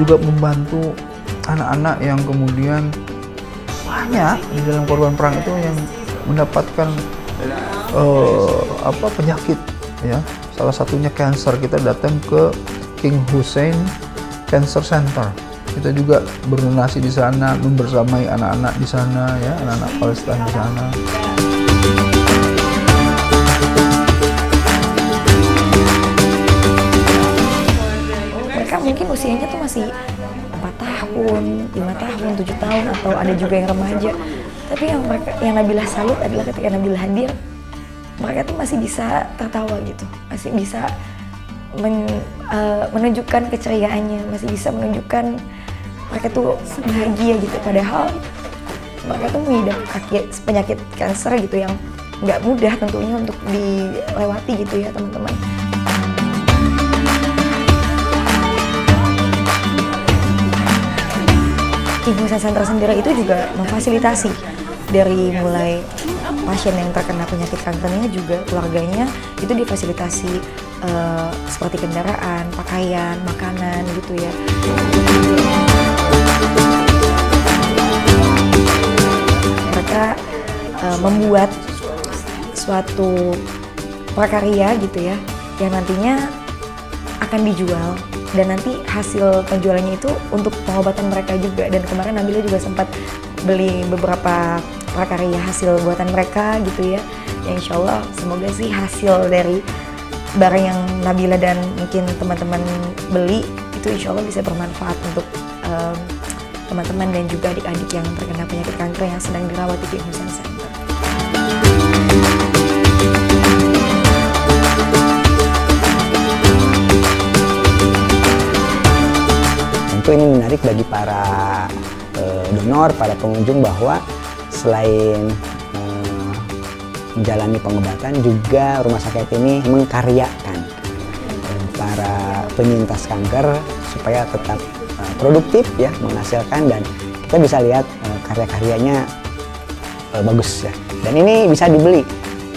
juga membantu anak-anak yang kemudian banyak di dalam korban perang itu yang mendapatkan penyakit, ya. Salah satunya cancer. Kita datang ke King Hussein Cancer Center. Kita juga berdonasi di sana, membersamai anak-anak di sana, ya, anak-anak Palestina di sana. Mereka mungkin usianya tuh masih 4 tahun, 5 tahun, 7 tahun, atau ada juga yang remaja. Tapi yang Nabilah salut adalah ketika Nabilah hadir, mereka tuh masih bisa tertawa gitu, masih bisa menunjukkan keceriaannya, masih bisa menunjukkan mereka tuh bahagia gitu. Padahal mereka tuh mengidap penyakit kanker gitu yang nggak mudah tentunya untuk dilewati gitu ya teman-teman. King Hussein Center sendiri itu juga memfasilitasi dari mulai pasien yang terkena penyakit kankernya juga keluarganya itu difasilitasi seperti kendaraan, pakaian, makanan gitu ya. Mereka membuat suatu prakarya gitu ya yang nantinya akan dijual. Dan nanti hasil penjualannya itu untuk pengobatan mereka juga. Dan kemarin Nabilah juga sempat beli beberapa prakarya hasil buatan mereka gitu ya. Ya insya Allah semoga sih hasil dari barang yang Nabilah dan mungkin teman-teman beli itu insya Allah bisa bermanfaat untuk teman-teman dan juga adik-adik yang terkena penyakit kanker yang sedang dirawat di King Hussein Center. Tentu ini menarik bagi para donor, para pengunjung bahwa selain menjalani pengobatan juga rumah sakit ini mengkaryakan para penyintas kanker supaya tetap produktif ya, menghasilkan, dan kita bisa lihat karya-karyanya bagus ya. Dan ini bisa dibeli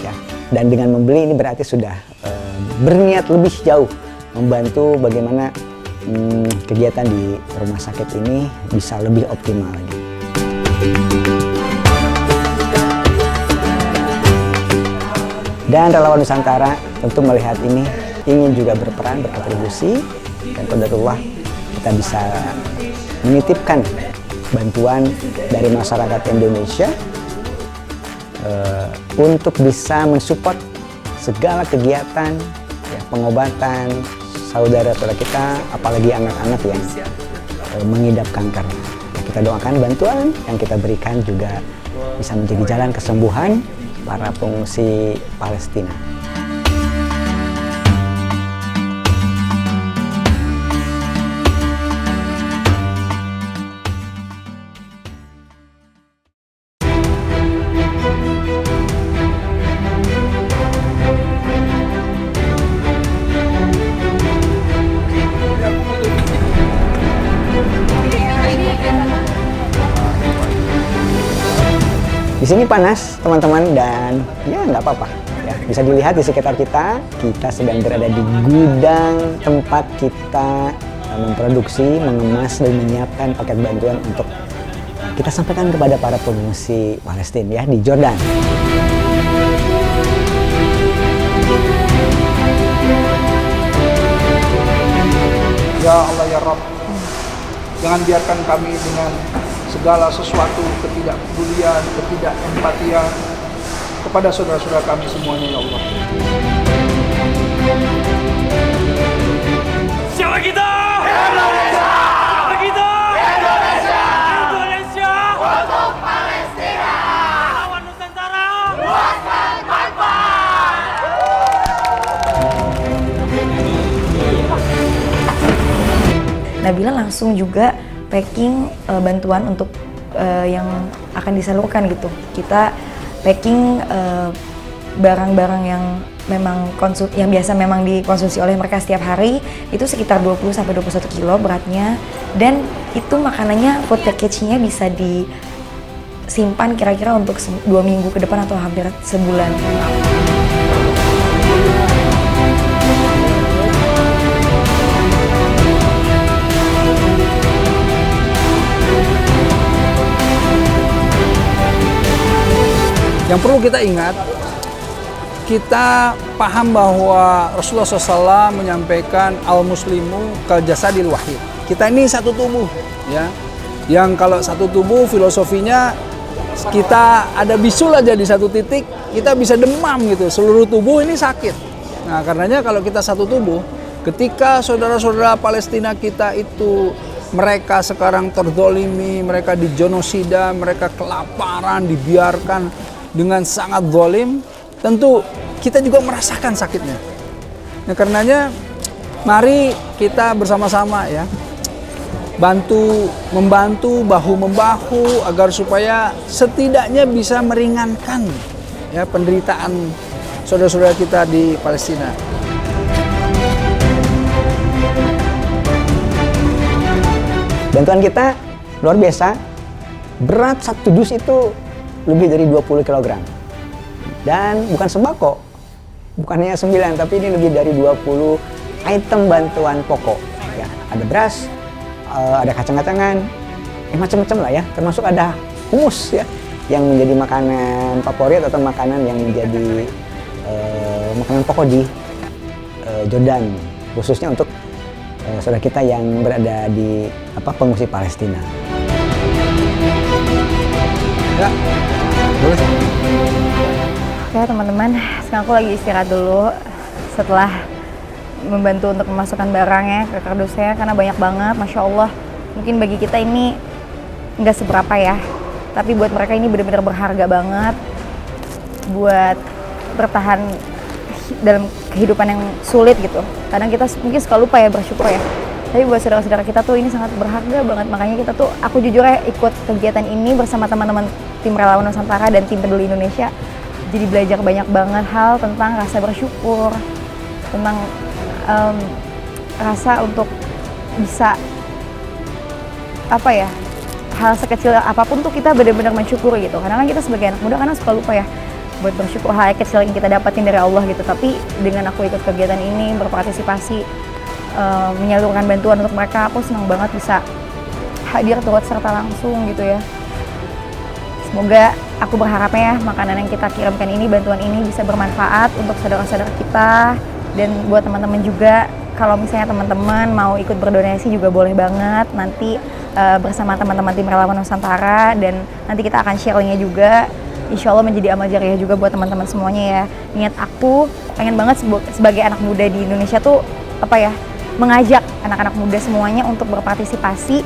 ya. Dan dengan membeli ini berarti sudah berniat lebih jauh membantu bagaimana kegiatan di rumah sakit ini bisa lebih optimal lagi. Dan relawan Nusantara tentu melihat ini ingin juga berperan, berkontribusi, dan qadarullah kita bisa menitipkan bantuan dari masyarakat Indonesia untuk bisa mensupport segala kegiatan ya, pengobatan saudara-saudara kita, apalagi anak-anak yang mengidap kanker. Ya, kita doakan bantuan yang kita berikan juga bisa menjadi jalan kesembuhan para pengungsi Palestina. Di sini panas teman-teman, dan ya nggak apa-apa ya, bisa dilihat di sekitar kita sedang berada di gudang tempat kita memproduksi, mengemas dan menyiapkan paket bantuan untuk kita sampaikan kepada para pengungsi Palestina ya di Jordan. Ya Allah ya Rabb, jangan biarkan kami dengan segala sesuatu ketidakpedulian, ketidakempatian kepada saudara-saudara kami semuanya ya Allah. Siapa kita? Indonesia! Siapa kita? Indonesia! Indonesia! Untuk Palestina! Lawan Nusantara! Luaskan manfaat! Nabilah langsung juga packing bantuan untuk yang akan disalurkan gitu. Kita packing barang-barang yang memang yang biasa memang dikonsumsi oleh mereka setiap hari, itu sekitar 20-21 kilo beratnya, dan itu makanannya food package-nya bisa disimpan kira-kira untuk 2 minggu ke depan atau hampir sebulan. Yang perlu kita ingat, kita paham bahwa Rasulullah SAW menyampaikan al-muslimu kal jasadil wahid. Kita ini satu tubuh, ya. Yang kalau satu tubuh filosofinya kita ada bisul aja di satu titik, kita bisa demam gitu. Seluruh tubuh ini sakit. Nah, karenanya kalau kita satu tubuh, ketika saudara-saudara Palestina kita itu mereka sekarang terzolimi, mereka digenosida, mereka kelaparan, dibiarkan dengan sangat zalim, tentu kita juga merasakan sakitnya. Nah, karenanya mari kita bersama-sama ya membantu bahu-membahu agar supaya setidaknya bisa meringankan ya penderitaan saudara-saudara kita di Palestina. Bantuan kita luar biasa. Berat satu dus itu lebih dari 20 kg. Dan bukan sembako. Bukan hanya 9, tapi ini lebih dari 20 item bantuan pokok. Ya, ada beras, ada kacang-kacangan, macam-macam lah ya. Termasuk ada humus ya, yang menjadi makanan favorit atau makanan yang menjadi makanan pokok di Jordan, khususnya untuk saudara kita yang berada di pengungsi Palestina. Ya, boleh. Oke teman-teman, sekarang aku lagi istirahat dulu setelah membantu untuk memasukkan barangnya ke kardusnya karena banyak banget, Masya Allah. Mungkin bagi kita ini nggak seberapa ya, tapi buat mereka ini benar-benar berharga banget buat bertahan dalam kehidupan yang sulit gitu. Kadang kita mungkin suka lupa ya bersyukur ya, tapi buat saudara-saudara kita tuh ini sangat berharga banget. Makanya kita tuh, aku jujur ya ikut kegiatan ini bersama teman-teman tim Relawan Nusantara dan tim Peduli Indonesia. Jadi belajar banyak banget hal tentang rasa bersyukur, tentang rasa untuk bisa hal sekecil apapun tuh kita benar-benar mensyukuri gitu. Karena kan kita sebagai anak muda karena suka lupa ya buat bersyukur hal kecil yang kita dapatin dari Allah gitu. Tapi dengan aku ikut kegiatan ini, berpartisipasi, menyalurkan bantuan untuk mereka, aku senang banget bisa hadir turut serta langsung gitu ya. Semoga aku berharapnya ya makanan yang kita kirimkan ini, bantuan ini bisa bermanfaat untuk saudara-saudara kita dan buat teman-teman juga. Kalau misalnya teman-teman mau ikut berdonasi juga boleh banget nanti bersama teman-teman tim Relawan Nusantara, dan nanti kita akan share linknya juga. Insya Allah menjadi amal jariah juga buat teman-teman semuanya ya. Niat aku pengen banget sebagai anak muda di Indonesia tuh mengajak anak-anak muda semuanya untuk berpartisipasi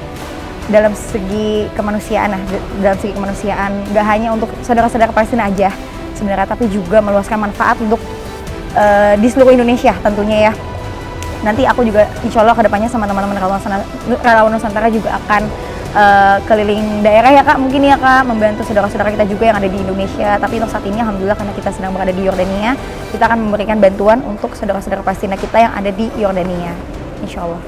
dalam segi kemanusiaan, gak hanya untuk saudara-saudara Palestina aja sebenarnya, tapi juga meluaskan manfaat untuk di seluruh Indonesia tentunya ya. Nanti aku juga insya Allah kedepannya sama teman-teman Relawan Nusantara juga akan keliling daerah ya Kak, mungkin ya Kak, membantu saudara-saudara kita juga yang ada di Indonesia. Tapi untuk saat ini alhamdulillah karena kita sedang berada di Yordania, kita akan memberikan bantuan untuk saudara-saudara Palestina kita yang ada di Yordania, insya Allah.